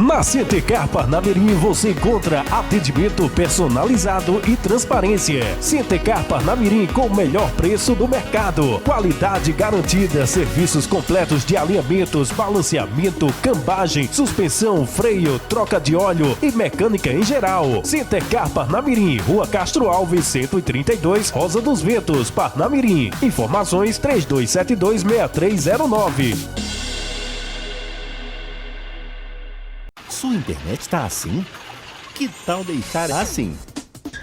Na Centecar Parnamirim você encontra atendimento personalizado e transparência. Centecar Parnamirim com o melhor preço do mercado. Qualidade garantida, serviços completos de alinhamentos, balanceamento, cambagem, suspensão, freio, troca de óleo e mecânica em geral. Centecar Parnamirim, Rua Castro Alves, 132, Rosa dos Ventos, Parnamirim. Informações 3272-6309. Sua internet tá assim? Que tal deixar assim?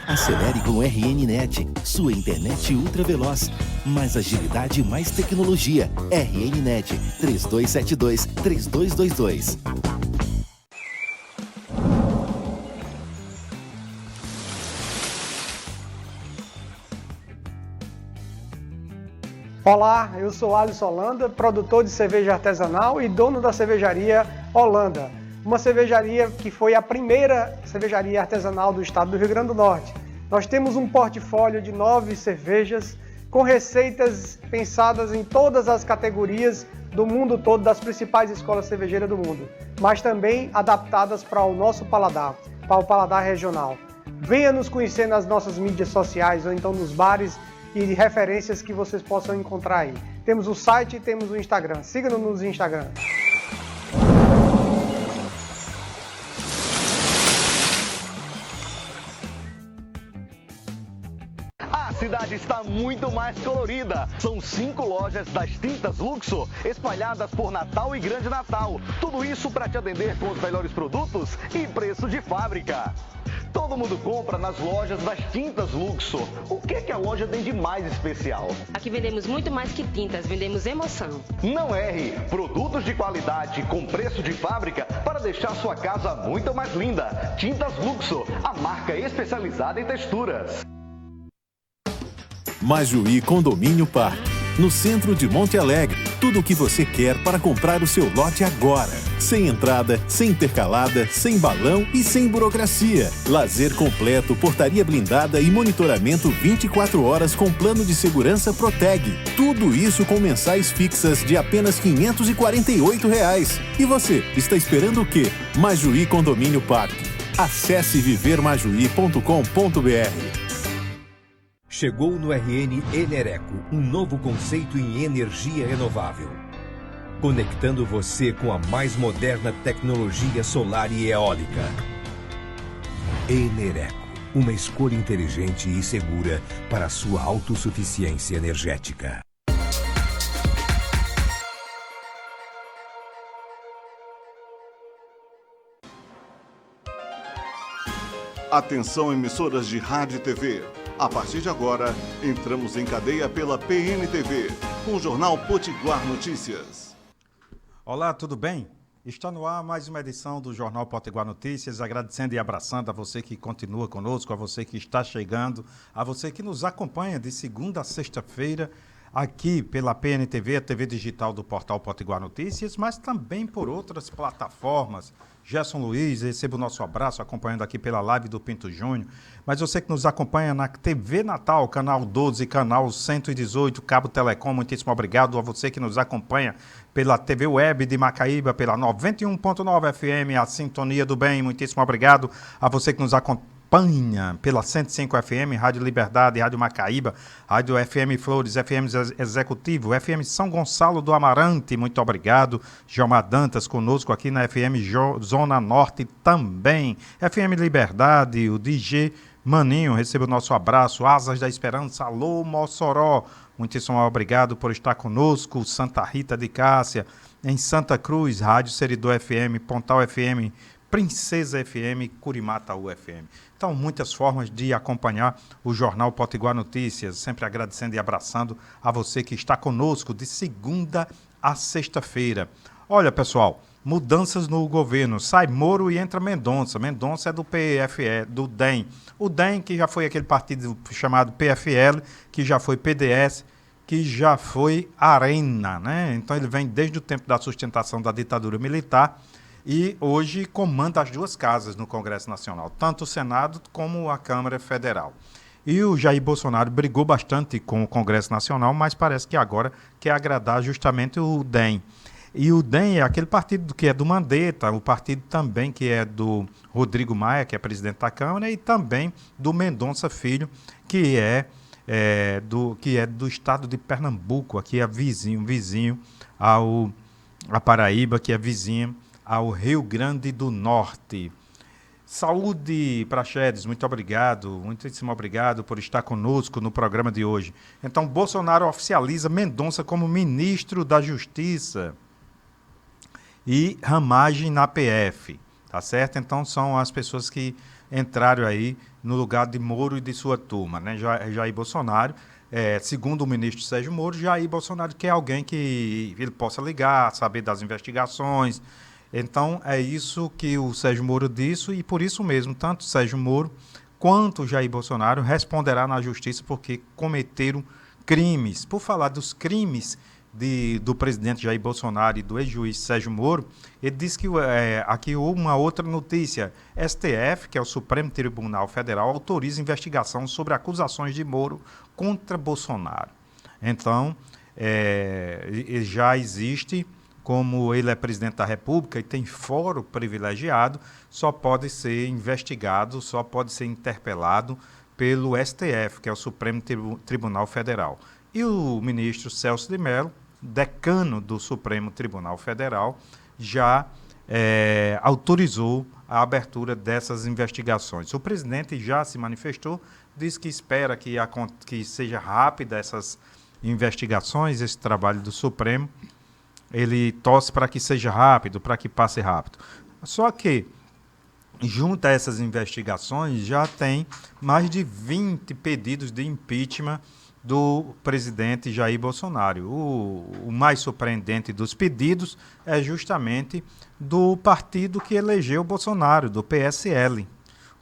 Acelere com o RNnet, sua internet ultra veloz. Mais agilidade e mais tecnologia. RNnet 3272-3222. Olá, eu sou Alisson Holanda, produtor de cerveja artesanal e dono da cervejaria Holanda. Uma cervejaria que foi a primeira cervejaria artesanal do estado do Rio Grande do Norte. Nós temos um portfólio de 9 cervejas com receitas pensadas em todas as categorias do mundo todo, das principais escolas cervejeiras do mundo, mas também adaptadas para o nosso paladar, para o paladar regional. Venha nos conhecer nas nossas mídias sociais ou então nos bares e referências que vocês possam encontrar aí. Temos o site e temos o Instagram. Siga-nos no Instagram. A cidade está muito mais colorida. São 5 lojas das Tintas Luxor espalhadas por Natal e Grande Natal. Tudo isso para te atender com os melhores produtos e preço de fábrica. Todo mundo compra nas lojas das Tintas Luxor. O que a loja tem de mais especial? Aqui vendemos muito mais que tintas, vendemos emoção. Não erre! Produtos de qualidade com preço de fábrica para deixar sua casa muito mais linda. Tintas Luxor, a marca especializada em texturas. Majuí Condomínio Parque, no centro de Monte Alegre. Tudo o que você quer para comprar o seu lote agora. Sem entrada, sem intercalada, sem balão e sem burocracia. Lazer completo, portaria blindada e monitoramento 24 horas com plano de segurança Proteg. Tudo isso com mensais fixas de apenas R$ 548. E você, está esperando o quê? Majuí Condomínio Parque. Acesse vivermajuí.com.br. Chegou no RN Enereco, um novo conceito em energia renovável. Conectando você com a mais moderna tecnologia solar e eólica. Enereco, uma escolha inteligente e segura para a sua autossuficiência energética. Atenção, emissoras de rádio e TV. A partir de agora, entramos em cadeia pela PNTV, com o Jornal Potiguar Notícias. Olá, tudo bem? Está no ar mais uma edição do Jornal Potiguar Notícias, agradecendo e abraçando a você que continua conosco, a você que está chegando, a você que nos acompanha de segunda a sexta-feira, aqui pela PNTV, a TV digital do portal Potiguar Notícias, mas também por outras plataformas. Gerson Luiz, receba o nosso abraço, acompanhando aqui pela live do Pinto Júnior. Mas você que nos acompanha na TV Natal, canal 12, canal 118, Cabo Telecom, muitíssimo obrigado. A você que nos acompanha pela TV Web de Macaíba, pela 91.9 FM, a Sintonia do Bem, muitíssimo obrigado. A você que nos acompanha pela 105 FM, Rádio Liberdade, Rádio Macaíba, Rádio FM Flores, FM Executivo, FM São Gonçalo do Amarante, muito obrigado. Gilmar Dantas conosco aqui na FM Zona Norte também. FM Liberdade, o DJ Maninho, receba o nosso abraço. Asas da Esperança, alô Mossoró, muitíssimo obrigado por estar conosco. Santa Rita de Cássia, em Santa Cruz, Rádio Seridó FM, Pontal FM, Princesa FM, Curimataú FM. Então, muitas formas de acompanhar o Jornal Potiguar Notícias, sempre agradecendo e abraçando a você que está conosco de segunda a sexta-feira. Olha, pessoal, mudanças no governo. Sai Moro e entra Mendonça. Mendonça é do PFL, do DEM. O DEM, que já foi aquele partido chamado PFL, que já foi PDS, que já foi Arena, né? Então, ele vem desde o tempo da sustentação da ditadura militar e hoje comanda as duas casas no Congresso Nacional, tanto o Senado como a Câmara Federal. E o Jair Bolsonaro brigou bastante com o Congresso Nacional, mas parece que agora quer agradar justamente o DEM. E o DEM é aquele partido que é do Mandetta, o partido também que é do Rodrigo Maia, que é presidente da Câmara, e também do Mendonça Filho, que é do estado de Pernambuco, aqui é vizinho a Paraíba, que é vizinho ao Rio Grande do Norte. Saúde, Praxedes, muito obrigado, muitíssimo obrigado por estar conosco no programa de hoje. Então, Bolsonaro oficializa Mendonça como ministro da Justiça e Ramagem na PF, tá certo? Então, são as pessoas que entraram aí no lugar de Moro e de sua turma, né? Jair Bolsonaro, segundo o ministro Sérgio Moro, Jair Bolsonaro quer alguém que ele possa ligar, saber das investigações. Então, é isso que o Sérgio Moro disse, e por isso mesmo, tanto Sérgio Moro quanto Jair Bolsonaro responderá na justiça porque cometeram crimes. Por falar dos crimes do presidente Jair Bolsonaro e do ex-juiz Sérgio Moro, ele disse que aqui uma outra notícia: STF, que é o Supremo Tribunal Federal, autoriza investigação sobre acusações de Moro contra Bolsonaro. Então, já existe, como ele é presidente da República e tem foro privilegiado, só pode ser investigado, só pode ser interpelado pelo STF, que é o Supremo Tribunal Federal. E o ministro Celso de Mello, decano do Supremo Tribunal Federal, já autorizou a abertura dessas investigações. O presidente já se manifestou, disse que espera que seja rápida essas investigações, esse trabalho do Supremo. Ele torce para que seja rápido, para que passe rápido. Só que, junto a essas investigações, já tem mais de 20 pedidos de impeachment do presidente Jair Bolsonaro. O mais surpreendente dos pedidos é justamente do partido que elegeu Bolsonaro, do PSL.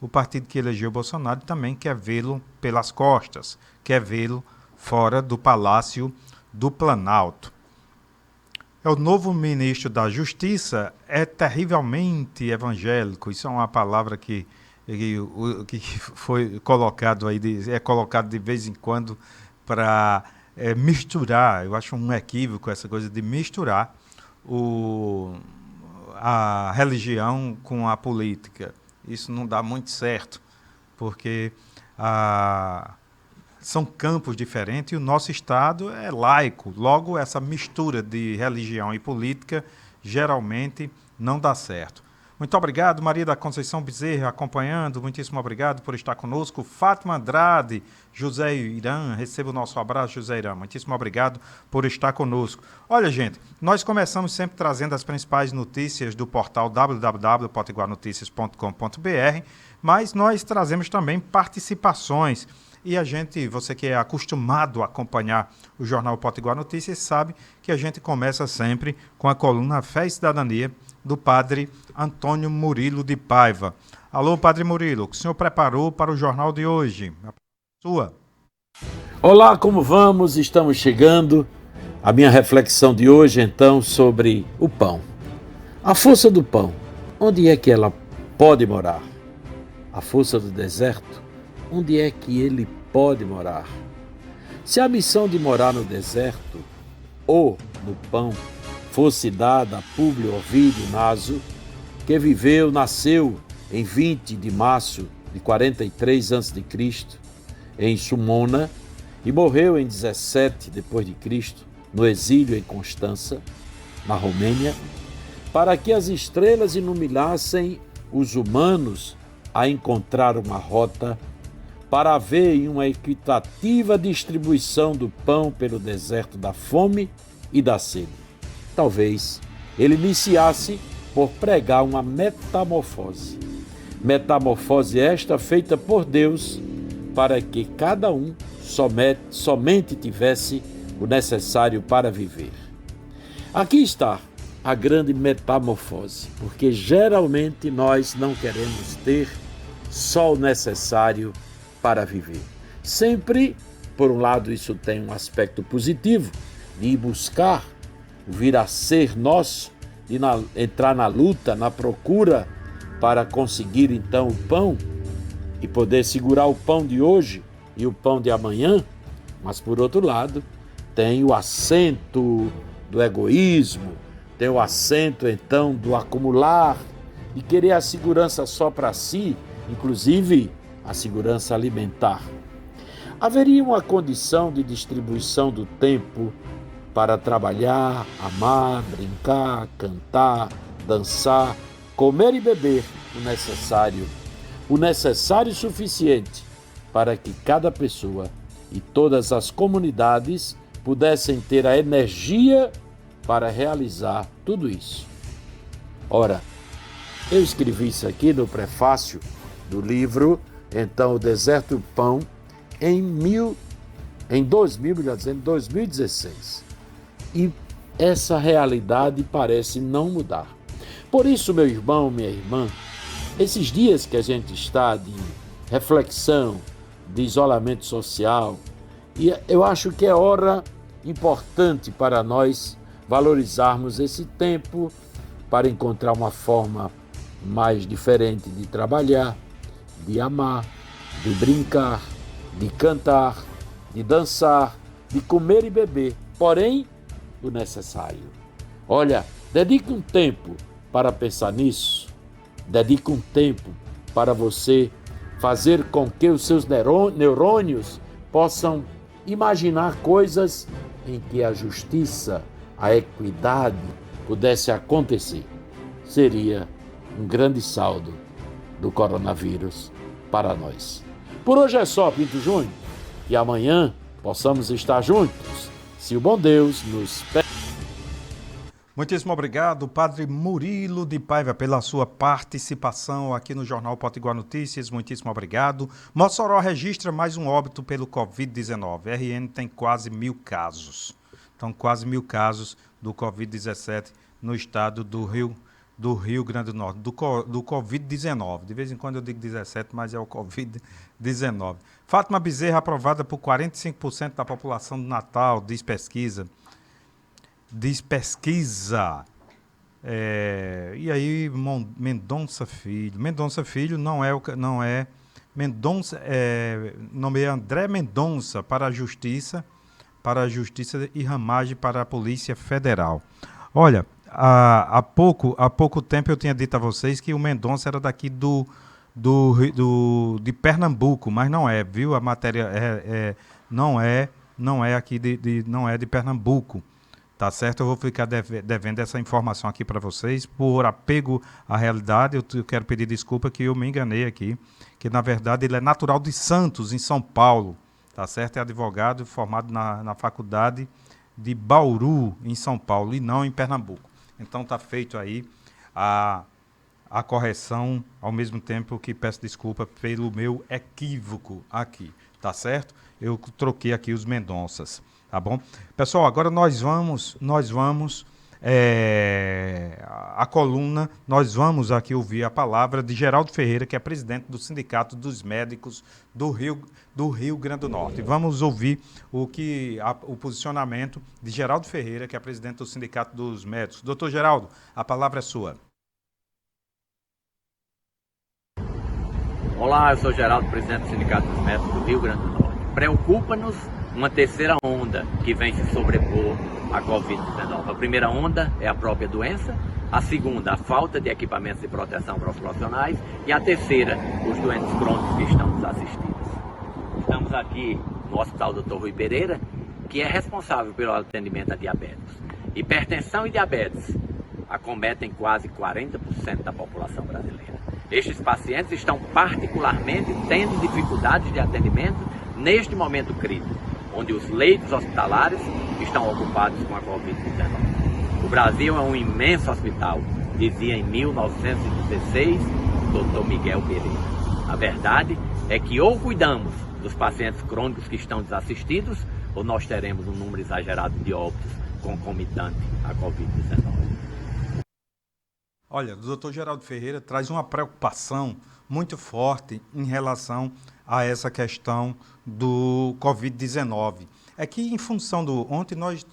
O partido que elegeu Bolsonaro também quer vê-lo pelas costas, quer vê-lo fora do Palácio do Planalto. O novo ministro da Justiça é terrivelmente evangélico. Isso é uma palavra que foi colocado aí, colocado de vez em quando para misturar. Eu acho um equívoco essa coisa de misturar a religião com a política. Isso não dá muito certo, porque são campos diferentes e o nosso Estado é laico. Logo, essa mistura de religião e política geralmente não dá certo. Muito obrigado, Maria da Conceição Bezerra, acompanhando. Muitíssimo obrigado por estar conosco. Fátima Andrade, José Irã, receba o nosso abraço, José Irã. Muitíssimo obrigado por estar conosco. Olha, gente, nós começamos sempre trazendo as principais notícias do portal www.potiguarnoticias.com.br, mas nós trazemos também participações. E você que é acostumado a acompanhar o Jornal Potiguar Notícias, sabe que a gente começa sempre com a coluna Fé e Cidadania, do padre Antônio Murilo de Paiva. Alô, padre Murilo, o que o senhor preparou para o jornal de hoje? Sua. Olá, como vamos? Estamos chegando. A minha reflexão de hoje, então, sobre o pão. A força do pão, onde é que ela pode morar? A força do deserto, onde é que ele pode morar? Se a missão de morar no deserto ou no pão fosse dada a Públio Ovídio Naso, que nasceu em 20 de março de 43 a.C., em Sumona, e morreu em 17 depois de Cristo, no exílio em Constança, na Romênia, para que as estrelas iluminassem os humanos a encontrar uma rota para haver uma equitativa distribuição do pão pelo deserto da fome e da sede. Talvez ele iniciasse por pregar uma metamorfose. Metamorfose esta feita por Deus para que cada um somente tivesse o necessário para viver. Aqui está a grande metamorfose, porque geralmente nós não queremos ter só o necessário para viver. Sempre, por um lado, isso tem um aspecto positivo, de ir buscar, vir a ser nosso, de entrar na luta, na procura, para conseguir então o pão e poder segurar o pão de hoje e o pão de amanhã. Mas, por outro lado, tem o acento do egoísmo, tem o assento, então, do acumular e querer a segurança só para si, inclusive a segurança alimentar. Haveria uma condição de distribuição do tempo para trabalhar, amar, brincar, cantar, dançar, comer e beber o necessário e suficiente para que cada pessoa e todas as comunidades pudessem ter a energia para realizar tudo isso. Ora, eu escrevi isso aqui no prefácio do livro, então, O Deserto do Pão, em 2016. E essa realidade parece não mudar. Por isso, meu irmão, minha irmã, esses dias que a gente está de reflexão, de isolamento social, e eu acho que é hora importante para nós valorizarmos esse tempo para encontrar uma forma mais diferente de trabalhar, de amar, de brincar, de cantar, de dançar, de comer e beber, porém, o necessário. Olha, dedique um tempo para pensar nisso, dedique um tempo para você fazer com que os seus neurônios possam imaginar coisas em que a justiça, a equidade pudesse acontecer. Seria um grande saldo do coronavírus para nós. Por hoje é só, Pinto Júnior, e amanhã possamos estar juntos, se o bom Deus nos permitir. Muitíssimo obrigado, Padre Murilo de Paiva, pela sua participação aqui no Jornal Potiguar Notícias. Muitíssimo obrigado. Mossoró registra mais um óbito pelo Covid-19. RN tem quase 1.000 casos. Então, quase 1.000 casos do Covid-17 no estado do Rio Grande do Norte, do Covid-19. De vez em quando eu digo 17, mas é o Covid-19. Fátima Bezerra aprovada por 45% da população do Natal, diz pesquisa. E aí, Mendonça Filho nome é André Mendonça para a Justiça e Ramagem para a Polícia Federal. Olha, há pouco tempo eu tinha dito a vocês que o Mendonça era daqui de Pernambuco, mas não é, viu? A matéria não é aqui não é de Pernambuco. Tá certo? Eu vou ficar devendo essa informação aqui para vocês, por apego à realidade. Eu quero pedir desculpa que eu me enganei aqui, que na verdade ele é natural de Santos, em São Paulo, tá certo? É advogado formado na faculdade de Bauru, em São Paulo, e não em Pernambuco. Então tá feito aí a correção, ao mesmo tempo que peço desculpa pelo meu equívoco aqui, tá certo? Eu troquei aqui os Mendonças. Tá bom? Pessoal, agora nós vamos a coluna, nós vamos aqui ouvir a palavra de Geraldo Ferreira, que é presidente do Sindicato dos Médicos do Rio Grande do Norte. Vamos ouvir o posicionamento de Geraldo Ferreira, que é presidente do Sindicato dos Médicos. Doutor Geraldo, a palavra é sua. Olá, eu sou Geraldo, presidente do Sindicato dos Médicos do Rio Grande do Norte. Preocupa-nos uma terceira onda que vem se sobrepor à Covid-19. A primeira onda é a própria doença, a segunda, a falta de equipamentos de proteção para os profissionais, e a terceira, os doentes crônicos que estão desassistidos. Estamos aqui no Hospital Dr. Rui Pereira, que é responsável pelo atendimento a diabéticos. Hipertensão e diabetes acometem quase 40% da população brasileira. Estes pacientes estão particularmente tendo dificuldades de atendimento neste momento crítico, onde os leitos hospitalares estão ocupados com a Covid-19. O Brasil é um imenso hospital, dizia em 1916 Dr. Miguel Pereira. A verdade é que ou cuidamos dos pacientes crônicos que estão desassistidos, ou nós teremos um número exagerado de óbitos concomitante à Covid-19. Olha, o doutor Geraldo Ferreira traz uma preocupação muito forte em relação a essa questão do Covid-19. É que em função ontem nós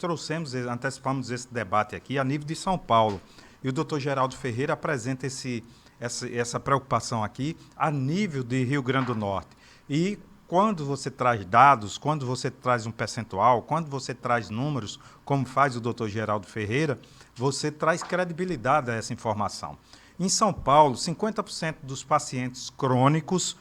antecipamos esse debate aqui a nível de São Paulo, e o doutor Geraldo Ferreira apresenta essa preocupação aqui a nível de Rio Grande do Norte. E quando você traz dados, quando você traz um percentual, quando você traz números, como faz o doutor Geraldo Ferreira, você traz credibilidade a essa informação. Em São Paulo, 50% dos pacientes crônicos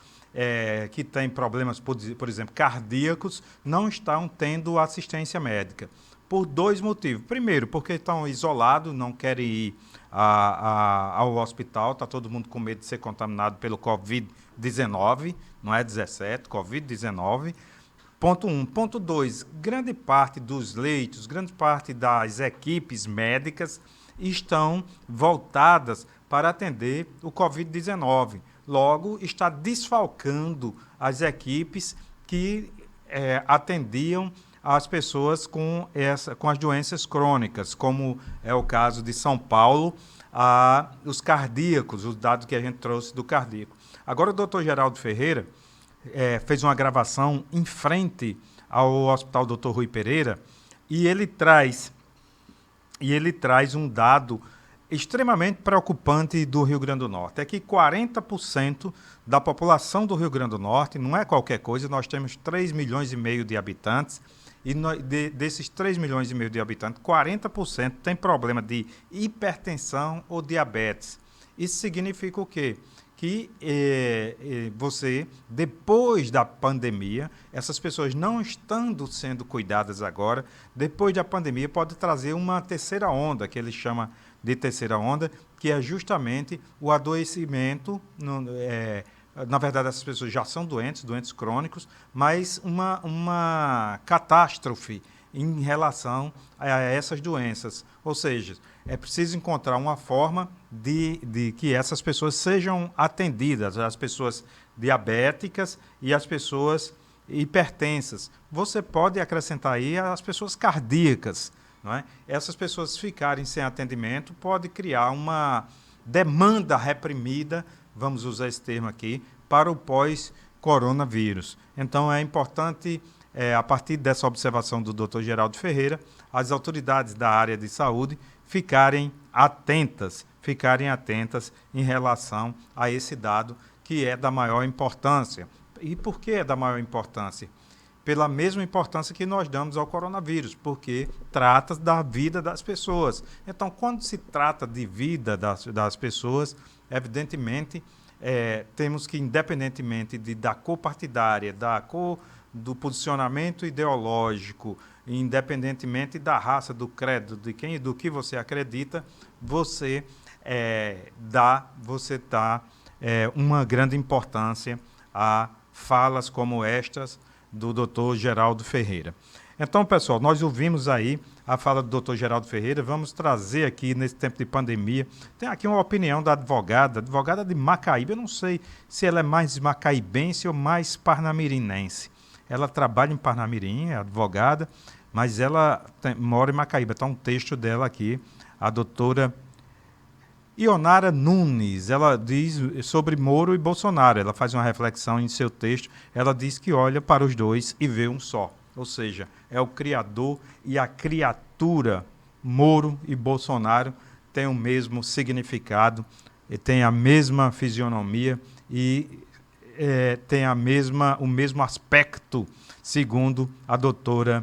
que têm problemas, por exemplo, cardíacos, não estão tendo assistência médica. Por 2 motivos. Primeiro, porque estão isolados, não querem ir ao hospital, está todo mundo com medo de ser contaminado pelo Covid-19, não é 17, Covid-19. Ponto 1. Ponto 2, grande parte dos leitos, grande parte das equipes médicas estão voltadas para atender o Covid-19. Logo, está desfalcando as equipes que atendiam as pessoas com as doenças crônicas, como é o caso de São Paulo, os cardíacos, os dados que a gente trouxe do cardíaco. Agora o doutor Geraldo Ferreira fez uma gravação em frente ao Hospital Dr. Rui Pereira e ele traz um dado extremamente preocupante do Rio Grande do Norte. É que 40% da população do Rio Grande do Norte, não é qualquer coisa, nós temos 3,5 milhões de habitantes, e desses 3,5 milhões de habitantes, 40% tem problema de hipertensão ou diabetes. Isso significa o quê? Que você, depois da pandemia, essas pessoas não estando sendo cuidadas agora, depois da pandemia pode trazer uma terceira onda, que ele chama de terceira onda, que é justamente o adoecimento. Na verdade, essas pessoas já são doentes crônicos, mas uma catástrofe em relação a essas doenças. Ou seja, é preciso encontrar uma forma de que essas pessoas sejam atendidas, as pessoas diabéticas e as pessoas hipertensas. Você pode acrescentar aí as pessoas cardíacas, não é? Essas pessoas ficarem sem atendimento pode criar uma demanda reprimida, vamos usar esse termo aqui, para o pós-coronavírus. Então é importante, a partir dessa observação do Dr. Geraldo Ferreira, as autoridades da área de saúde ficarem atentas em relação a esse dado que é da maior importância. E por que é da maior importância? Pela mesma importância que nós damos ao coronavírus, porque trata da vida das pessoas. Então, quando se trata de vida das pessoas, evidentemente, temos que, independentemente da cor partidária, da cor do posicionamento ideológico, independentemente da raça, do credo, de quem e do que você acredita, você dá uma grande importância a falas como estas do Dr. Geraldo Ferreira. Então, pessoal, nós ouvimos aí a fala do Dr. Geraldo Ferreira, vamos trazer aqui, nesse tempo de pandemia, tem aqui uma opinião da advogada de Macaíba, eu não sei se ela é mais macaibense ou mais parnamirinense. Ela trabalha em Parnamirim, é advogada, mas ela mora em Macaíba. Está um texto dela aqui, a doutora Ionara Nunes. Ela diz sobre Moro e Bolsonaro. Ela faz uma reflexão em seu texto. Ela diz que olha para os dois e vê um só. Ou seja, é o criador e a criatura. Moro e Bolsonaro têm o mesmo significado, têm a mesma fisionomia e tem o mesmo aspecto, segundo a doutora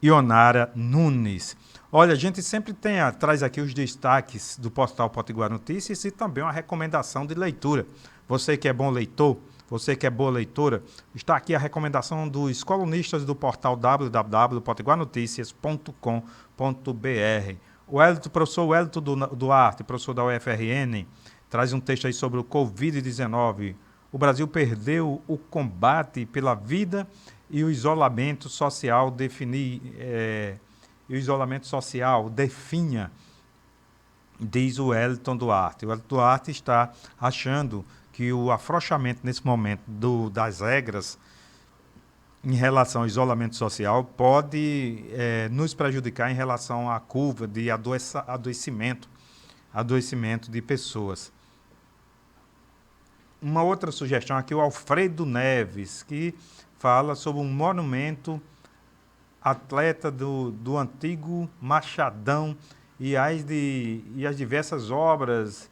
Ionara Nunes. Olha, a gente sempre traz aqui os destaques do portal Potiguar Notícias e também uma recomendação de leitura. Você que é bom leitor, você que é boa leitora, está aqui a recomendação dos colunistas do portal www.potiguarnoticias.com.br. O professor Wellington Duarte, professor da UFRN, traz um texto aí sobre o Covid-19. O Brasil perdeu o combate pela vida e o isolamento social definha, diz o Wellington Duarte. O Wellington Duarte está achando que o afrouxamento nesse momento das regras em relação ao isolamento social pode nos prejudicar em relação à curva de adoecimento de pessoas. Uma outra sugestão aqui, o Alfredo Neves, que fala sobre um monumento atleta do antigo Machadão e as diversas obras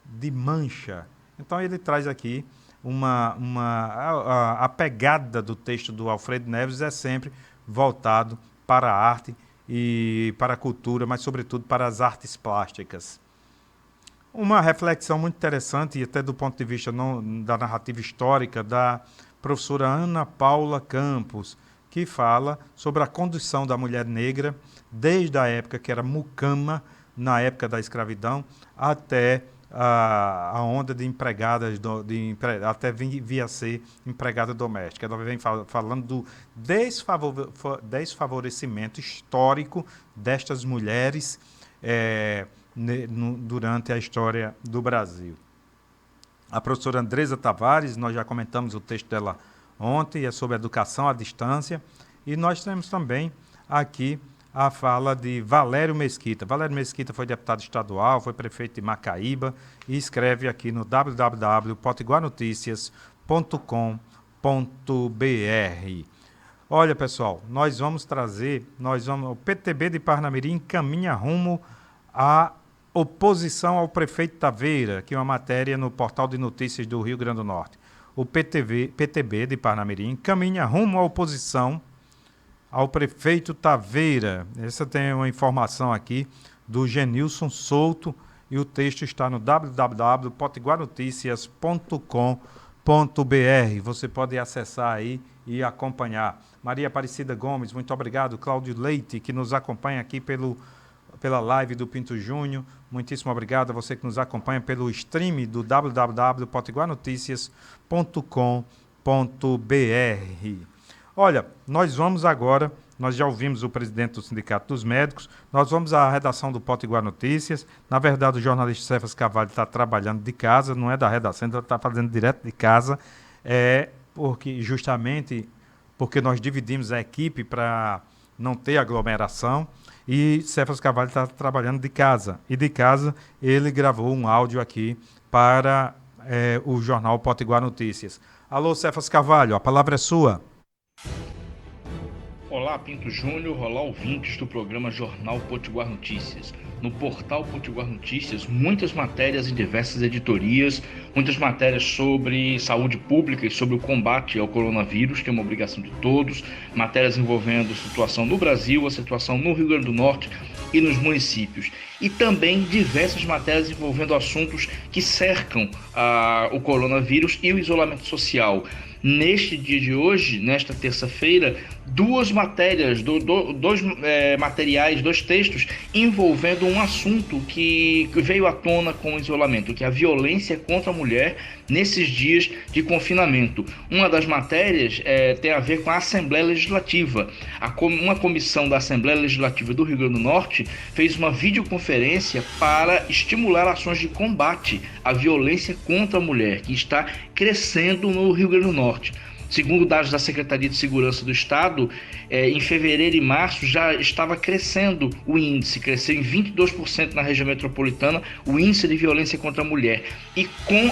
de Mancha. Então ele traz aqui a pegada do texto do Alfredo Neves é sempre voltado para a arte e para a cultura, mas sobretudo para as artes plásticas. Uma reflexão muito interessante, e até do ponto de vista da narrativa histórica, da professora Ana Paula Campos, que fala sobre a condição da mulher negra desde a época que era mucama, na época da escravidão, até a onda de empregadas, até via ser empregada doméstica. Ela vem falando do desfavorecimento histórico destas mulheres durante a história do Brasil. A professora Andresa Tavares, nós já comentamos o texto dela ontem, é sobre educação à distância, e nós temos também aqui a fala de Valério Mesquita. Valério Mesquita foi deputado estadual, foi prefeito de Macaíba e escreve aqui no www.potiguarnoticias.com.br. Olha, pessoal, o PTB de Parnamirim encaminha rumo à oposição ao prefeito Taveira, aqui uma matéria no portal de notícias do Rio Grande do Norte. O PTB de Parnamirim caminha rumo à oposição ao prefeito Taveira. Essa tem uma informação aqui do Genilson Souto e o texto está no www.potiguarnoticias.com.br. Você pode acessar aí e acompanhar. Maria Aparecida Gomes, muito obrigado. Cláudio Leite, que nos acompanha aqui pela live do Pinto Júnior. Muitíssimo obrigado a você que nos acompanha pelo stream do www.potiguarnoticias.com.br. Olha, nós já ouvimos o presidente do Sindicato dos Médicos, nós vamos à redação do Potiguar Notícias. Na verdade, o jornalista Cefas Carvalho está trabalhando de casa, não é da redação, ele está fazendo direto de casa, justamente porque nós dividimos a equipe para não ter aglomeração, e Cefas Carvalho está trabalhando de casa. E de casa ele gravou um áudio aqui para o jornal Potiguar Notícias. Alô, Cefas Carvalho, a palavra é sua. Olá, Pinto Júnior, olá, ouvintes do programa Jornal Potiguar Notícias. No portal Potiguar Notícias, muitas matérias em diversas editorias, muitas matérias sobre saúde pública e sobre o combate ao coronavírus, que é uma obrigação de todos, matérias envolvendo a situação no Brasil, a situação no Rio Grande do Norte e nos municípios. E também diversas matérias envolvendo assuntos que cercam o coronavírus e o isolamento social. Neste dia de hoje, nesta terça-feira, duas matérias, dois materiais, dois textos envolvendo um assunto que veio à tona com o isolamento, que é a violência contra a mulher nesses dias de confinamento. Uma das matérias tem a ver com a Assembleia Legislativa. Uma comissão da Assembleia Legislativa do Rio Grande do Norte fez uma videoconferência para estimular ações de combate à violência contra a mulher, que está crescendo no Rio Grande do Norte. Segundo dados da Secretaria de Segurança do Estado, em fevereiro e março já estava crescendo o índice, cresceu em 22% na região metropolitana, o índice de violência contra a mulher. E com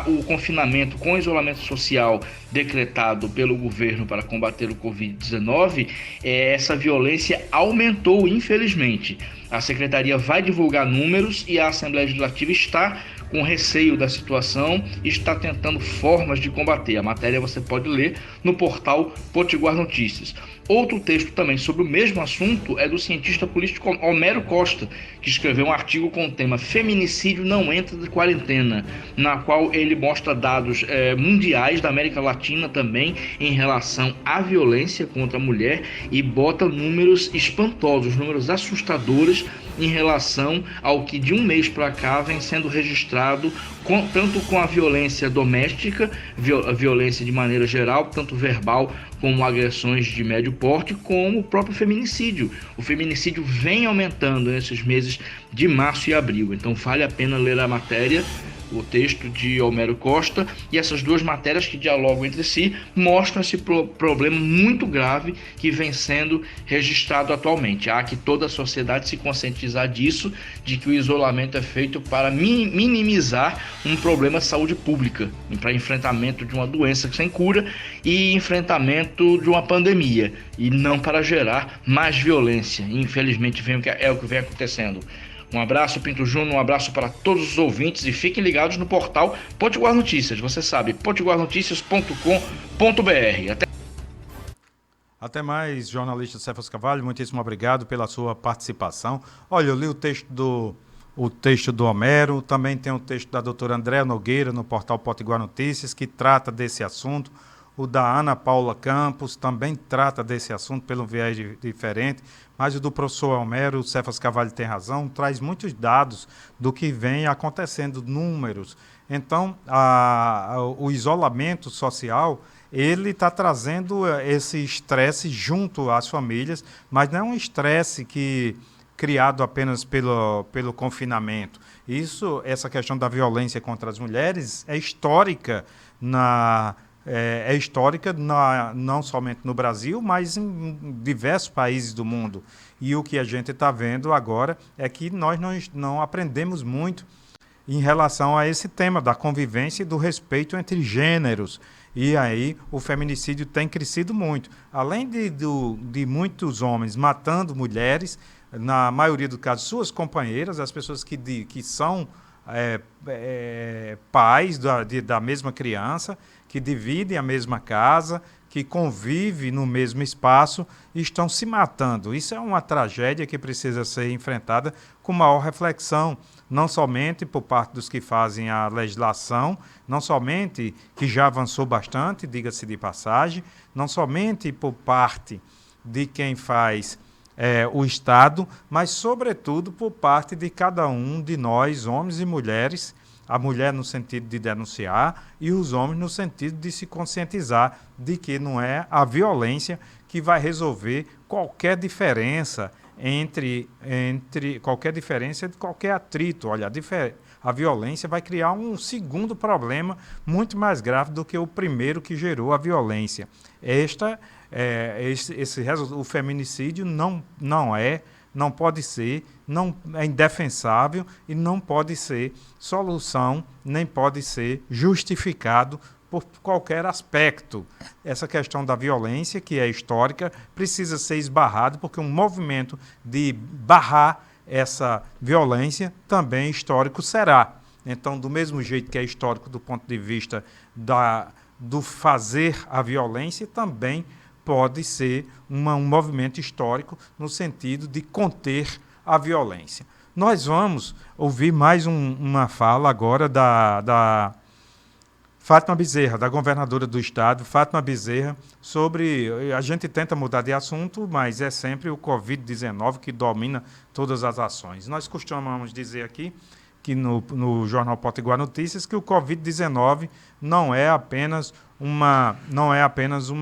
o confinamento, com o isolamento social decretado pelo governo para combater o Covid-19, essa violência aumentou, infelizmente. A Secretaria vai divulgar números e a Assembleia Legislativa está com receio da situação e está tentando formas de combater. A matéria você pode ler no portal Potiguar Notícias. Outro texto também sobre o mesmo assunto é do cientista político Homero Costa, que escreveu um artigo com o tema Feminicídio não entra de quarentena, na qual ele mostra dados mundiais da América Latina também em relação à violência contra a mulher e bota números espantosos, números assustadores em relação ao que de um mês para cá vem sendo registrado tanto com a violência doméstica, a violência de maneira geral, tanto verbal como agressões de médio porte, como o próprio feminicídio. O feminicídio vem aumentando nesses meses de março e abril, então vale a pena ler a matéria, o texto de Homero Costa, e essas duas matérias que dialogam entre si mostram esse problema muito grave que vem sendo registrado atualmente. Há que toda a sociedade se conscientizar disso, de que o isolamento é feito para minimizar um problema de saúde pública, para enfrentamento de uma doença sem cura e enfrentamento de uma pandemia, e não para gerar mais violência. Infelizmente é o que vem acontecendo. Um abraço, Pinto Júnior, um abraço para todos os ouvintes e fiquem ligados no portal Potiguar Notícias. Você sabe, potiguarnoticias.com.br. Até mais, jornalista Cefas Carvalho, muitíssimo obrigado pela sua participação. Olha, eu li o texto do Homero, também tem o texto da doutora Andréa Nogueira no portal Potiguar Notícias, que trata desse assunto. O da Ana Paula Campos também trata desse assunto pelo viés diferente, mas o do professor Homero, o Cefas Carvalho tem razão, traz muitos dados do que vem acontecendo, números. Então, o isolamento social, ele está trazendo esse estresse junto às famílias, mas não é um estresse criado apenas pelo confinamento. Essa questão da violência contra as mulheres é histórica não somente no Brasil, mas em diversos países do mundo. E o que a gente está vendo agora é que nós não aprendemos muito em relação a esse tema da convivência e do respeito entre gêneros. E aí o feminicídio tem crescido muito. Além de muitos homens matando mulheres, na maioria dos casos suas companheiras, as pessoas que são pais da mesma criança, que dividem a mesma casa, que convivem no mesmo espaço, estão se matando. Isso é uma tragédia que precisa ser enfrentada com maior reflexão, não somente por parte dos que fazem a legislação, não somente que já avançou bastante, diga-se de passagem, não somente por parte de quem faz o Estado, mas, sobretudo, por parte de cada um de nós, homens e mulheres, a mulher no sentido de denunciar e os homens no sentido de se conscientizar de que não é a violência que vai resolver qualquer diferença de qualquer atrito. Olha, a violência vai criar um segundo problema muito mais grave do que o primeiro que gerou a violência. O feminicídio não pode ser, é indefensável e não pode ser solução, nem pode ser justificado por qualquer aspecto. Essa questão da violência, que é histórica, precisa ser esbarrado, porque um movimento de barrar essa violência também histórico será. Então, do mesmo jeito que é histórico do ponto de vista do fazer a violência, também pode ser um movimento histórico no sentido de conter a violência. Nós vamos ouvir mais uma fala agora da Fátima Bezerra, da governadora do estado, Fátima Bezerra, sobre... A gente tenta mudar de assunto, mas é sempre o Covid-19 que domina todas as ações. Nós costumamos dizer aqui, que no Jornal Potiguar Notícias, que o Covid-19 não é apenas uma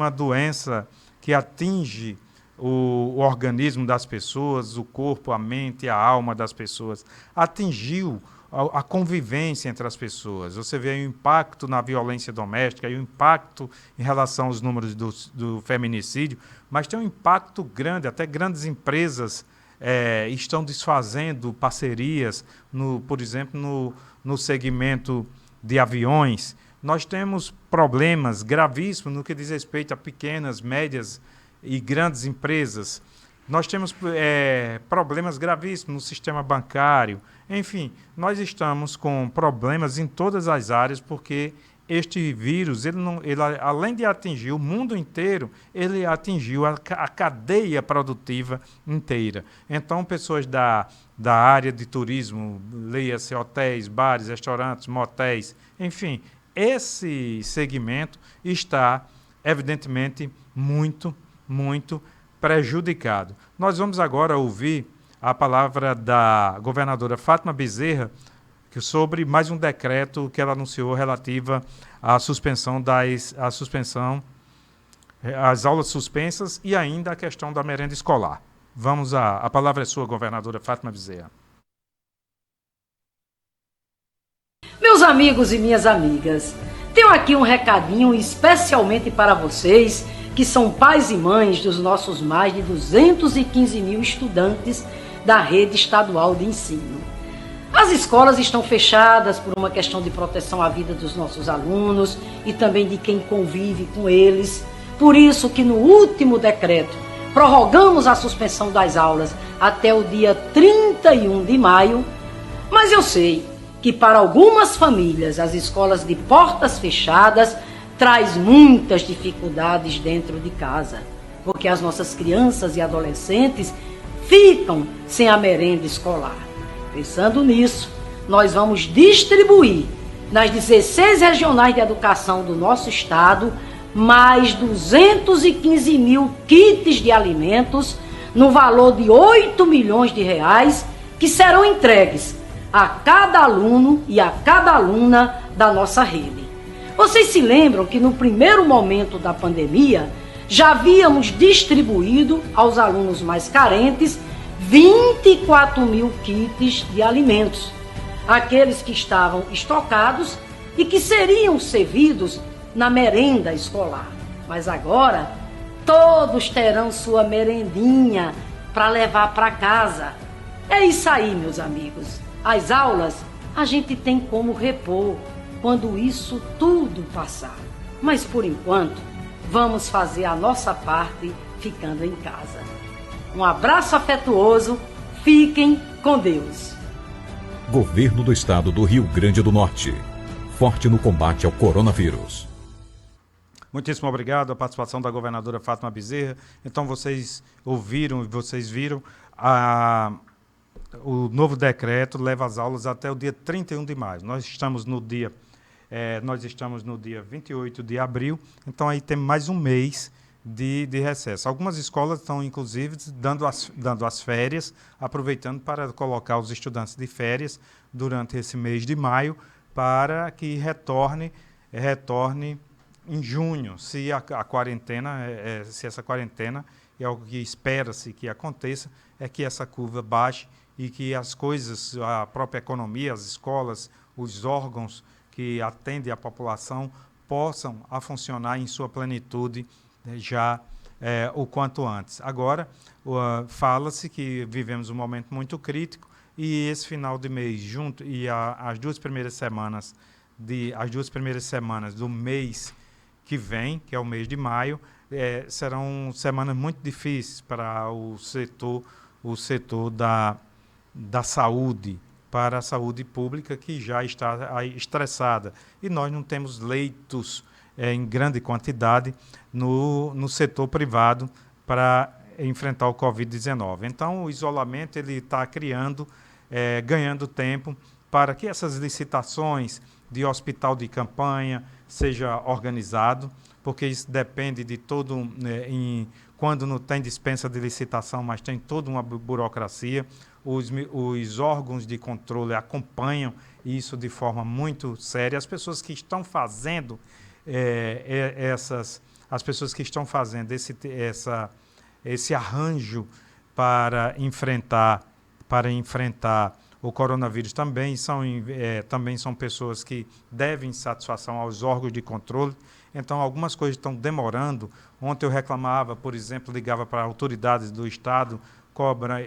doença que atinge o organismo das pessoas, o corpo, a mente, a alma das pessoas. Atingiu a convivência entre as pessoas. Você vê o impacto na violência doméstica e o impacto em relação aos números do feminicídio, mas tem um impacto grande, até grandes empresas estão desfazendo parcerias, por exemplo, no segmento de aviões. Nós temos problemas gravíssimos no que diz respeito a pequenas, médias e grandes empresas. Nós temos problemas gravíssimos no sistema bancário. Enfim, nós estamos com problemas em todas as áreas, porque este vírus, ele além de atingir o mundo inteiro, ele atingiu a cadeia produtiva inteira. Então, pessoas da área de turismo, leia-se hotéis, bares, restaurantes, motéis, enfim, esse segmento está, evidentemente, muito, muito prejudicado. Nós vamos agora ouvir a palavra da governadora Fátima Bezerra sobre mais um decreto que ela anunciou relativa à suspensão às aulas suspensas e ainda a questão da merenda escolar. A palavra é sua, governadora Fátima Bezerra. Meus amigos e minhas amigas, tenho aqui um recadinho especialmente para vocês que são pais e mães dos nossos mais de 215 mil estudantes da rede estadual de ensino. As escolas estão fechadas por uma questão de proteção à vida dos nossos alunos e também de quem convive com eles. Por isso que no último decreto prorrogamos a suspensão das aulas até o dia 31 de maio, mas eu sei que para algumas famílias as escolas de portas fechadas traz muitas dificuldades dentro de casa. porque as nossas crianças e adolescentes ficam sem a merenda escolar. Pensando nisso, nós vamos distribuir nas 16 regionais de educação do nosso estado mais 215 mil kits de alimentos no valor de 8 milhões de reais que serão entregues a cada aluno e a cada aluna da nossa rede. Vocês se lembram que no primeiro momento da pandemia já havíamos distribuído aos alunos mais carentes 24 mil kits de alimentos, aqueles que estavam estocados e que seriam servidos na merenda escolar. Mas agora todos terão sua merendinha para levar para casa. É isso aí, meus amigos. As aulas a gente tem como repor quando isso tudo passar. Mas por enquanto, vamos fazer a nossa parte ficando em casa. Um abraço afetuoso, fiquem com Deus. Governo do Estado do Rio Grande do Norte. Forte no combate ao coronavírus. Muitíssimo obrigado à participação da governadora Fátima Bezerra. Então vocês ouviram e vocês viram o novo decreto leva as aulas até o dia 31 de maio. Nós estamos no dia 28 de abril, então aí tem mais um mês de recesso. Algumas escolas estão, inclusive, dando as férias, aproveitando para colocar os estudantes de férias durante esse mês de maio, para que retorne em junho, se essa quarentena é algo que espera-se que aconteça, é que essa curva baixe e que as coisas, a própria economia, as escolas, os órgãos que atendem a população possam a funcionar em sua plenitude já o quanto antes. Agora, fala-se que vivemos um momento muito crítico e esse final de mês, junto e as duas primeiras semanas do mês que vem, que é o mês de maio, serão semanas muito difíceis para o setor da saúde, para a saúde pública, que já está estressada. E nós não temos leitos em grande quantidade no setor privado para enfrentar o Covid-19. Então, o isolamento está ganhando tempo para que essas licitações de hospital de campanha seja organizado, porque isso depende de todo, quando não tem dispensa de licitação, mas tem toda uma burocracia. Os órgãos de controle acompanham isso de forma muito séria. As pessoas que estão fazendo esse arranjo para enfrentar o coronavírus também são pessoas que devem satisfação aos órgãos de controle. Então, algumas coisas estão demorando. Ontem eu reclamava, por exemplo, ligava para autoridades do Estado,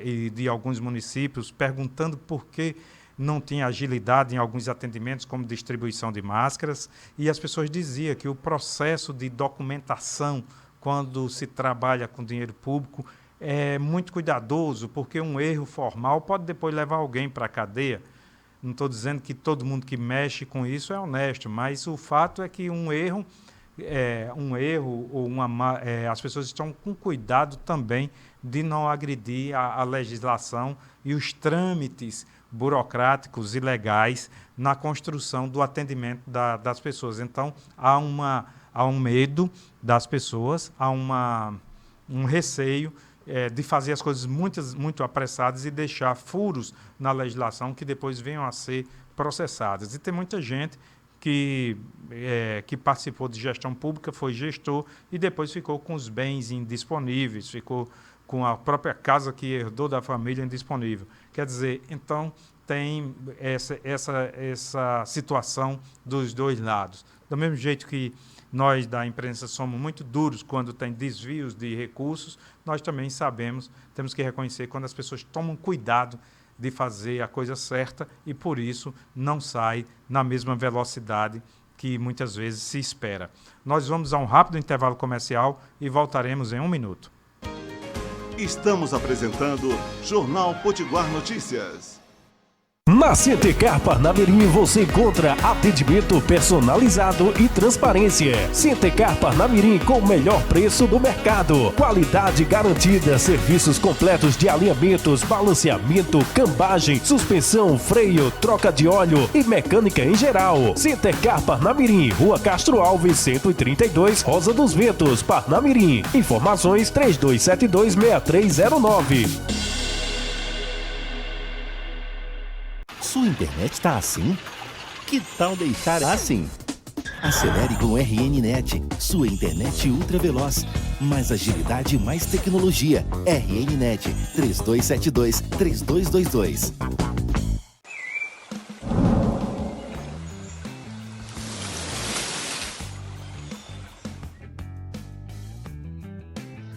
e de alguns municípios, perguntando por que não tinha agilidade em alguns atendimentos, como distribuição de máscaras, e as pessoas diziam que o processo de documentação, quando se trabalha com dinheiro público, é muito cuidadoso, porque um erro formal pode depois levar alguém para a cadeia. Não estou dizendo que todo mundo que mexe com isso é honesto, mas o fato é que as pessoas estão com cuidado também de não agredir a legislação e os trâmites burocráticos e legais na construção do atendimento das pessoas. Então, há um medo das pessoas, há um receio de fazer as coisas muito apressadas e deixar furos na legislação que depois venham a ser processadas. E tem muita gente que participou de gestão pública, foi gestor e depois ficou com os bens indisponíveis, ficou com a própria casa que herdou da família indisponível. Quer dizer, então tem essa situação dos dois lados. Do mesmo jeito que nós da imprensa somos muito duros quando tem desvios de recursos, nós também temos que reconhecer quando as pessoas tomam cuidado de fazer a coisa certa e, por isso, não sai na mesma velocidade que muitas vezes se espera. Nós vamos a um rápido intervalo comercial e voltaremos em 1 minuto. Estamos apresentando Jornal Potiguar Notícias. Na Centecar Parnamirim você encontra atendimento personalizado e transparência. Centecar Parnamirim com o melhor preço do mercado. Qualidade garantida, serviços completos de alinhamentos, balanceamento, cambagem, suspensão, freio, troca de óleo e mecânica em geral. Centecar Parnamirim, Rua Castro Alves, 132, Rosa dos Ventos, Parnamirim. Informações 3272-6309. Sua internet tá assim? Que tal deixar assim? Acelere com o RN-Net, sua internet ultra veloz. Mais agilidade e mais tecnologia. RN-Net 3272-3222.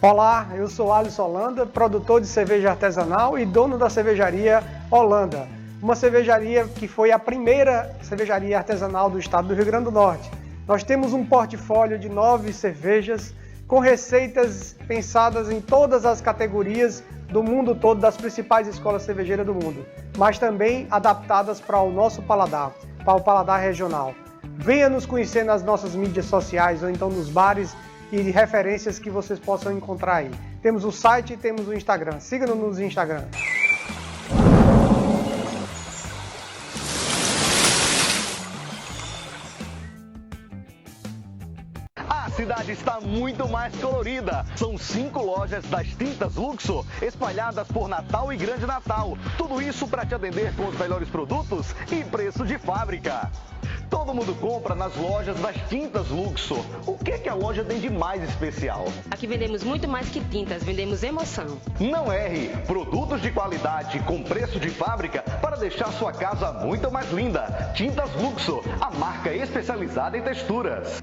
Olá, eu sou Alisson Holanda, produtor de cerveja artesanal e dono da cervejaria Holanda. Uma cervejaria que foi a primeira cervejaria artesanal do estado do Rio Grande do Norte. Nós temos um portfólio de 9 cervejas com receitas pensadas em todas as categorias do mundo todo, das principais escolas cervejeiras do mundo, mas também adaptadas para o nosso paladar, para o paladar regional. Venha nos conhecer nas nossas mídias sociais ou então nos bares e referências que vocês possam encontrar aí. Temos o site e temos o Instagram. Siga-nos no Instagram. A cidade está muito mais colorida. São 5 lojas das tintas Luxo espalhadas por Natal e Grande Natal. Tudo isso para te atender com os melhores produtos e preço de fábrica. Todo mundo compra nas lojas das tintas Luxo. O que a loja tem de mais especial? Aqui vendemos muito mais que tintas, vendemos emoção. Não erre! Produtos de qualidade com preço de fábrica para deixar sua casa muito mais linda. Tintas Luxo, a marca especializada em texturas.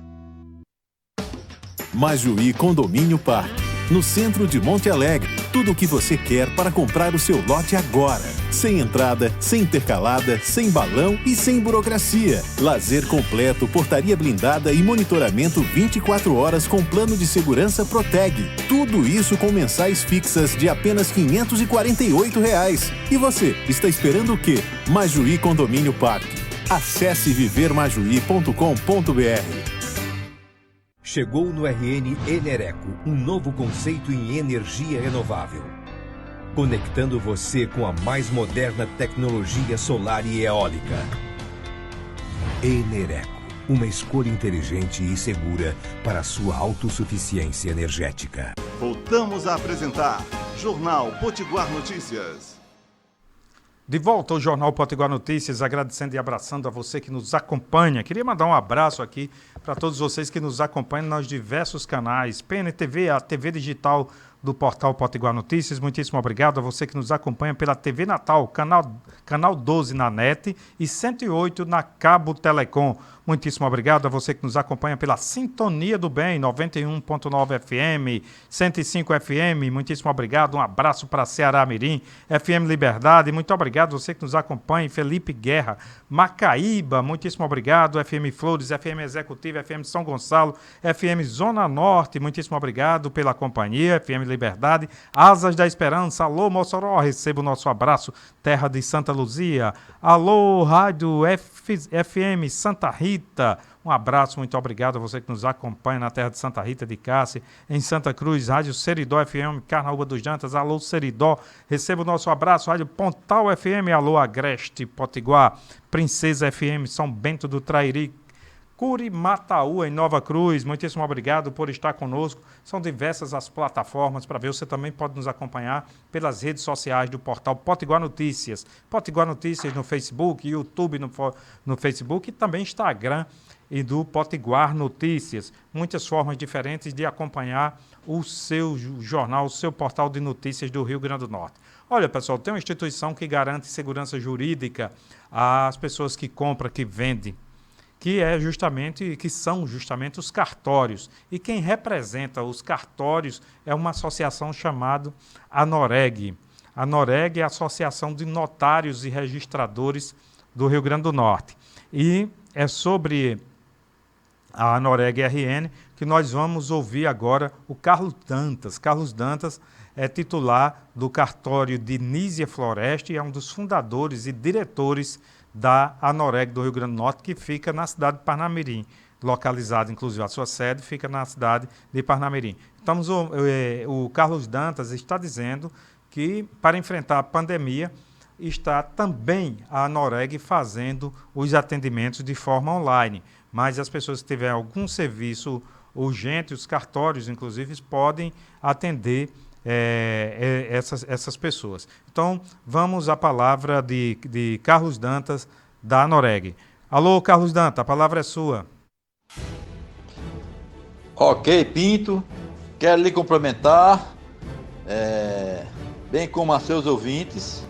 Majuí Condomínio Parque, no centro de Monte Alegre. Tudo o que você quer para comprar o seu lote agora. Sem entrada, sem intercalada, sem balão e sem burocracia. Lazer completo, portaria blindada e monitoramento 24 horas com plano de segurança Proteg. Tudo isso com mensais fixas de apenas R$ 548. E você, está esperando o quê? Majuí Condomínio Parque. Acesse vivermajuí.com.br. Chegou no RN Enereco, um novo conceito em energia renovável. Conectando você com a mais moderna tecnologia solar e eólica. Enereco, uma escolha inteligente e segura para a sua autossuficiência energética. Voltamos a apresentar Jornal Potiguar Notícias. De volta ao Jornal Potiguar Notícias, agradecendo e abraçando a você que nos acompanha. Queria mandar um abraço aqui para todos vocês que nos acompanham nos diversos canais. PNTV, a TV digital do portal Potiguar Notícias. Muitíssimo obrigado a você que nos acompanha pela TV Natal, canal 12 na NET e 108 na Cabo Telecom. Muitíssimo obrigado a você que nos acompanha pela Sintonia do Bem, 91.9 FM, 105 FM. Muitíssimo obrigado. Um abraço para Ceará Mirim, FM Liberdade. Muito obrigado a você que nos acompanha. Felipe Guerra, Macaíba. Muitíssimo obrigado. FM Flores, FM Executiva, FM São Gonçalo, FM Zona Norte. Muitíssimo obrigado pela companhia. FM Liberdade, Asas da Esperança. Alô, Mossoró. Receba o nosso abraço. Terra de Santa Luzia. Alô, Rádio FM Santa Rita. Um abraço, muito obrigado a você que nos acompanha na terra de Santa Rita de Cássia, em Santa Cruz, Rádio Seridó FM, Carnaúba dos Jantas, alô Seridó, receba o nosso abraço, Rádio Pontal FM, alô Agreste, Potiguar, Princesa FM, São Bento do Trairi, Curimataú, em Nova Cruz. Muitíssimo obrigado por estar conosco. São diversas as plataformas para ver. Você também pode nos acompanhar pelas redes sociais do portal Potiguar Notícias. Potiguar Notícias no Facebook, YouTube no Facebook e também Instagram e do Potiguar Notícias. Muitas formas diferentes de acompanhar o seu jornal, o seu portal de notícias do Rio Grande do Norte. Olha, pessoal, tem uma instituição que garante segurança jurídica às pessoas que compram, que vendem, que são justamente os cartórios. E quem representa os cartórios é uma associação chamada ANOREG. A ANOREG é a Associação de Notários e Registradores do Rio Grande do Norte. E é sobre a ANOREG RN que nós vamos ouvir agora o Carlos Dantas. Carlos Dantas é titular do cartório de Nísia Floresta e é um dos fundadores e diretores da Anoreg do Rio Grande do Norte, que fica na cidade de Parnamirim, localizado, inclusive, a sua sede fica na cidade de Parnamirim. Então, o Carlos Dantas está dizendo que, para enfrentar a pandemia, está também a Anoreg fazendo os atendimentos de forma online. Mas as pessoas que tiverem algum serviço urgente, os cartórios, inclusive, podem atender essas pessoas. Então, vamos à palavra de Carlos Dantas, da Anoreg. Alô, Carlos Dantas, a palavra é sua. Ok, Pinto, quero lhe cumprimentar, bem como a seus ouvintes,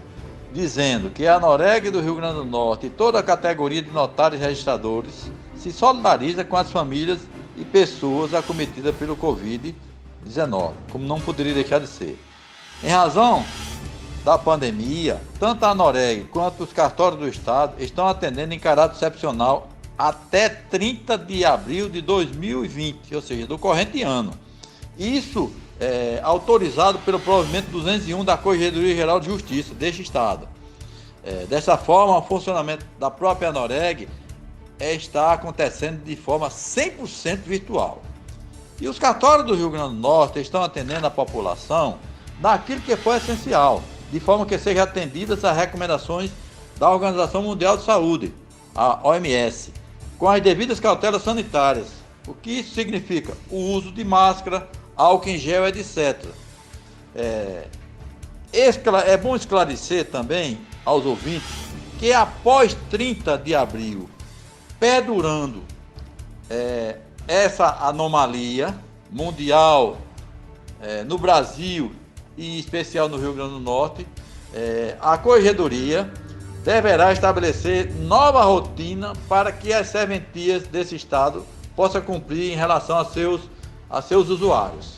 dizendo que a Anoreg do Rio Grande do Norte e toda a categoria de notários e registradores se solidariza com as famílias e pessoas acometidas pelo Covid-19, como não poderia deixar de ser. Em razão da pandemia, tanto a Anoreg quanto os cartórios do Estado estão atendendo em caráter excepcional até 30 de abril de 2020, ou seja, do corrente ano. Isso é autorizado pelo provimento 201 da Corregedoria Geral de Justiça deste Estado. Dessa forma, o funcionamento da própria Anoreg está acontecendo de forma 100% virtual. E os cartórios do Rio Grande do Norte estão atendendo a população naquilo que for essencial, de forma que sejam atendidas as recomendações da Organização Mundial de Saúde, a OMS, com as devidas cautelas sanitárias. O que isso significa? O uso de máscara, álcool em gel, etc. É bom esclarecer também aos ouvintes que após 30 de abril, perdurando essa anomalia mundial no Brasil e em especial no Rio Grande do Norte, a Corregedoria deverá estabelecer nova rotina para que as serventias desse Estado possam cumprir em relação a seus usuários.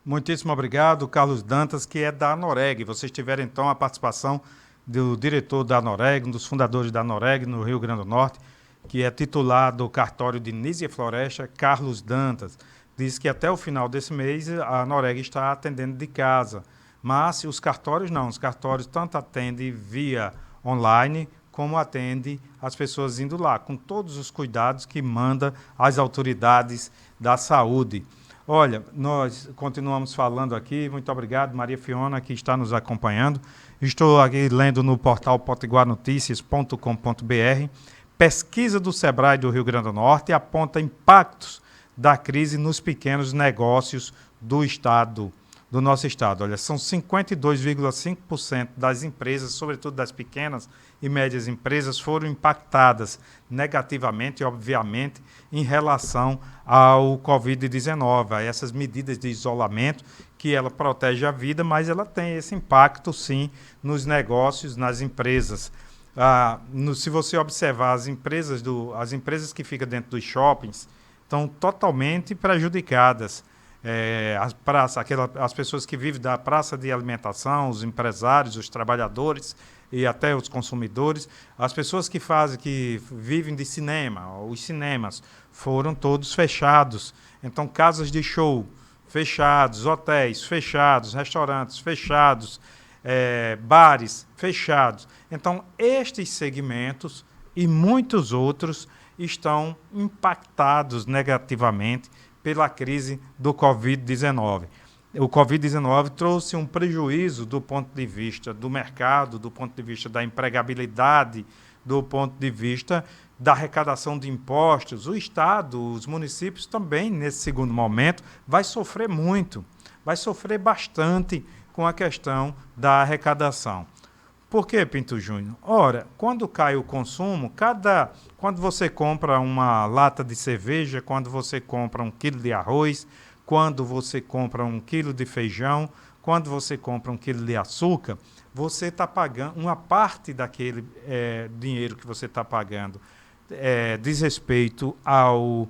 Muitíssimo obrigado, Carlos Dantas, que é da Anoreg. Vocês tiveram, então, a participação do diretor da Anoreg, um dos fundadores da Anoreg no Rio Grande do Norte, que é titular do cartório de Nísia Floresta, Carlos Dantas. Diz que até o final desse mês a Anoreg está atendendo de casa. Mas os cartórios não, os cartórios tanto atendem via online, como atende as pessoas indo lá, com todos os cuidados que manda as autoridades da saúde. Olha, nós continuamos falando aqui, muito obrigado, Maria Fiona, que está nos acompanhando. Estou aqui lendo no portal potiguarnoticias.com.br. Pesquisa do Sebrae do Rio Grande do Norte aponta impactos da crise nos pequenos negócios do Estado. Do nosso Estado. Olha, são 52,5% das empresas, sobretudo das pequenas e médias empresas, foram impactadas negativamente, obviamente, em relação ao Covid-19, a essas medidas de isolamento, que ela protege a vida, mas ela tem esse impacto, sim, nos negócios, nas empresas. Se você observar as empresas que ficam dentro dos shoppings, estão totalmente prejudicadas. As pessoas que vivem da praça de alimentação, os empresários, os trabalhadores e até os consumidores, as pessoas que vivem de cinema, os cinemas foram todos fechados. Então, casas de show fechados, hotéis fechados, restaurantes fechados, bares fechados. Então, estes segmentos e muitos outros estão impactados negativamente pela crise do Covid-19. O Covid-19 trouxe um prejuízo do ponto de vista do mercado, do ponto de vista da empregabilidade, do ponto de vista da arrecadação de impostos. O Estado, os municípios também, nesse segundo momento, vai sofrer muito, vai sofrer bastante com a questão da arrecadação. Por quê, Pinto Júnior? Ora, quando cai o consumo, quando você compra uma lata de cerveja, quando você compra 1 quilo de arroz, quando você compra 1 quilo de feijão, quando você compra 1 quilo de açúcar, você está pagando uma parte daquele dinheiro que você está pagando diz respeito ao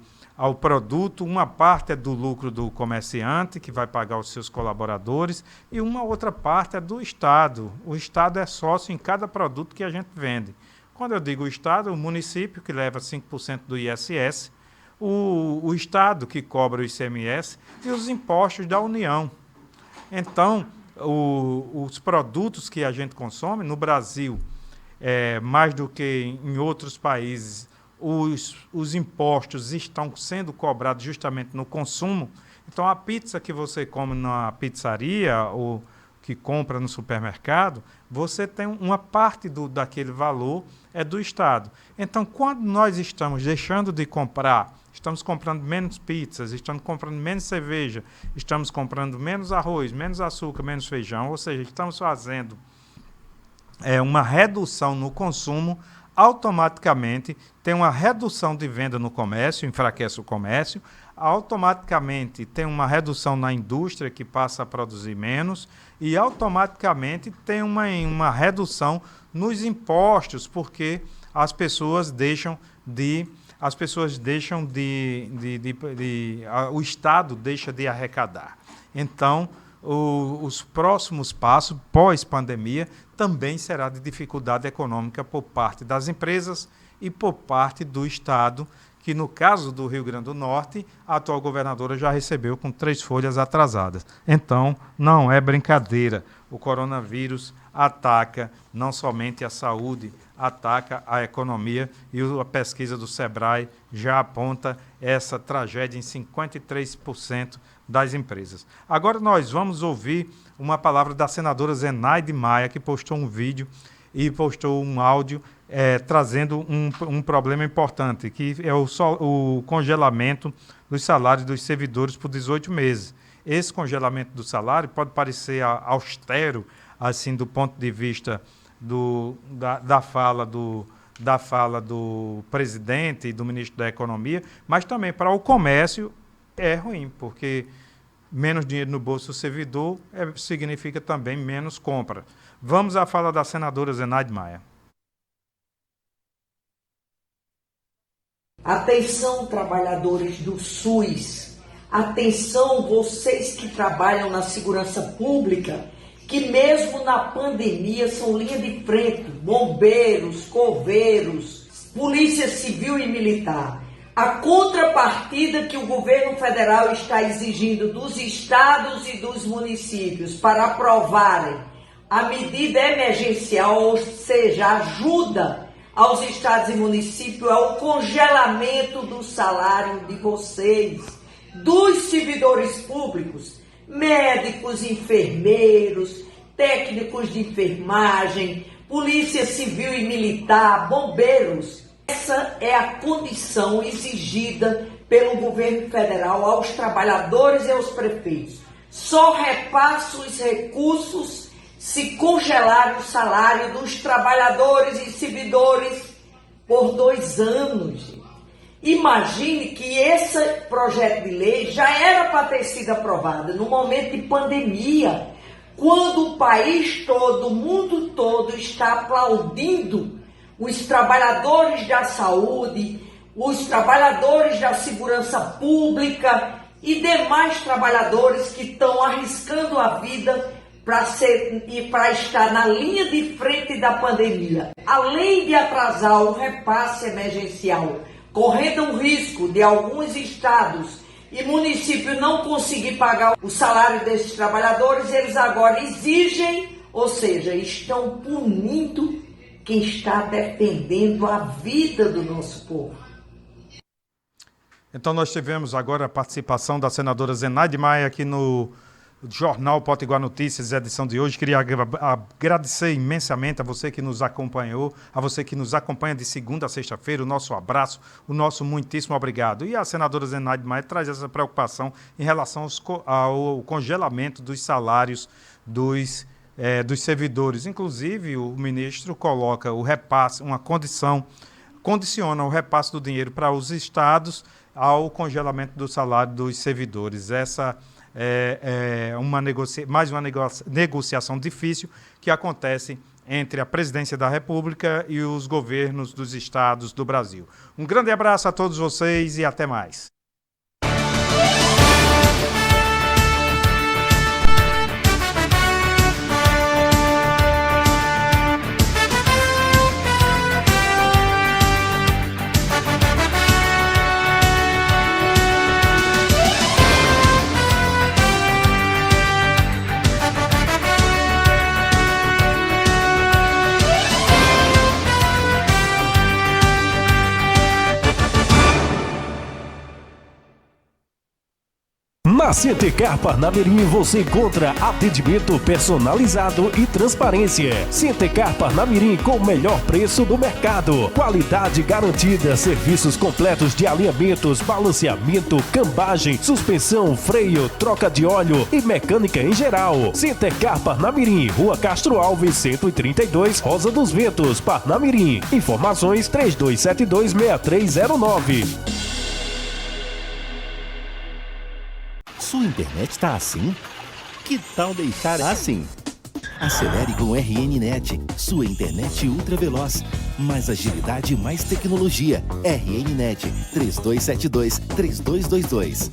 produto, uma parte é do lucro do comerciante, que vai pagar os seus colaboradores, e uma outra parte é do Estado. O Estado é sócio em cada produto que a gente vende. Quando eu digo o Estado, o município, que leva 5% do ISS, o Estado, que cobra o ICMS, e os impostos da União. Então, os produtos que a gente consome no Brasil, mais do que em outros países, os impostos estão sendo cobrados justamente no consumo. Então, a pizza que você come na pizzaria ou que compra no supermercado, você tem uma parte daquele valor é do Estado. Então, quando nós estamos deixando de comprar, estamos comprando menos pizzas, estamos comprando menos cerveja, estamos comprando menos arroz, menos açúcar, menos feijão, ou seja, estamos fazendo uma redução no consumo, automaticamente tem uma redução de venda no comércio, enfraquece o comércio, automaticamente tem uma redução na indústria que passa a produzir menos e automaticamente tem uma redução nos impostos, porque as pessoas deixam o Estado deixa de arrecadar. Então, os próximos passos, pós-pandemia, também será de dificuldade econômica por parte das empresas e por parte do Estado, que no caso do Rio Grande do Norte, a atual governadora já recebeu com 3 folhas atrasadas. Então, não é brincadeira. O coronavírus ataca não somente a saúde, ataca a economia, e a pesquisa do Sebrae já aponta essa tragédia em 53% das empresas. Agora nós vamos ouvir uma palavra da senadora Zenaide Maia, que postou um vídeo e postou um áudio trazendo um problema importante, que é o congelamento dos salários dos servidores por 18 meses. Esse congelamento do salário pode parecer austero, assim, do ponto de vista da fala do presidente e do ministro da Economia, mas também para o comércio é ruim, porque menos dinheiro no bolso do servidor significa também menos compra. Vamos à fala da senadora Zenaide Maia. Atenção, trabalhadores do SUS. Atenção, vocês que trabalham na segurança pública, que mesmo na pandemia são linha de frente, bombeiros, coveiros, polícia civil e militar. A contrapartida que o governo federal está exigindo dos estados e dos municípios para aprovarem a medida emergencial, ou seja, ajuda aos estados e municípios, é o congelamento do salário de vocês, dos servidores públicos, médicos, enfermeiros, técnicos de enfermagem, polícia civil e militar, bombeiros. Essa é a condição exigida pelo governo federal aos trabalhadores e aos prefeitos. Só repassa os recursos se congelar o salário dos trabalhadores e servidores por 2 anos. Imagine que esse projeto de lei já era para ter sido aprovado no momento de pandemia, quando o país todo, o mundo todo está aplaudindo os trabalhadores da saúde, os trabalhadores da segurança pública e demais trabalhadores que estão arriscando a vida para estar na linha de frente da pandemia. Além de atrasar o repasse emergencial, correndo o risco de alguns estados e municípios não conseguir pagar o salário desses trabalhadores, eles agora exigem, ou seja, estão punindo quem está defendendo a vida do nosso povo. Então nós tivemos agora a participação da senadora Zenaide Maia aqui no Jornal Potiguar Notícias, edição de hoje. Queria agradecer imensamente a você que nos acompanhou, a você que nos acompanha de segunda a sexta-feira, o nosso abraço, o nosso muitíssimo obrigado. E a senadora Zenaide Maia traz essa preocupação em relação ao congelamento dos salários dos servidores. Inclusive, o ministro coloca o repasse, condiciona o repasse do dinheiro para os estados ao congelamento do salário dos servidores. Essa mais uma negociação difícil que acontece entre a presidência da República e os governos dos estados do Brasil. Um grande abraço a todos vocês e até mais. Na Centecar Parnamirim você encontra atendimento personalizado e transparência. Centecar Parnamirim com o melhor preço do mercado. Qualidade garantida, serviços completos de alinhamentos, balanceamento, cambagem, suspensão, freio, troca de óleo e mecânica em geral. Centecar Parnamirim, Rua Castro Alves, 132, Rosa dos Ventos, Parnamirim. Informações 3272-6309. Sua internet tá assim? Que tal deixar assim? Acelere com RNNet, sua internet ultra veloz. Mais agilidade e mais tecnologia. RNNet 3272-3222.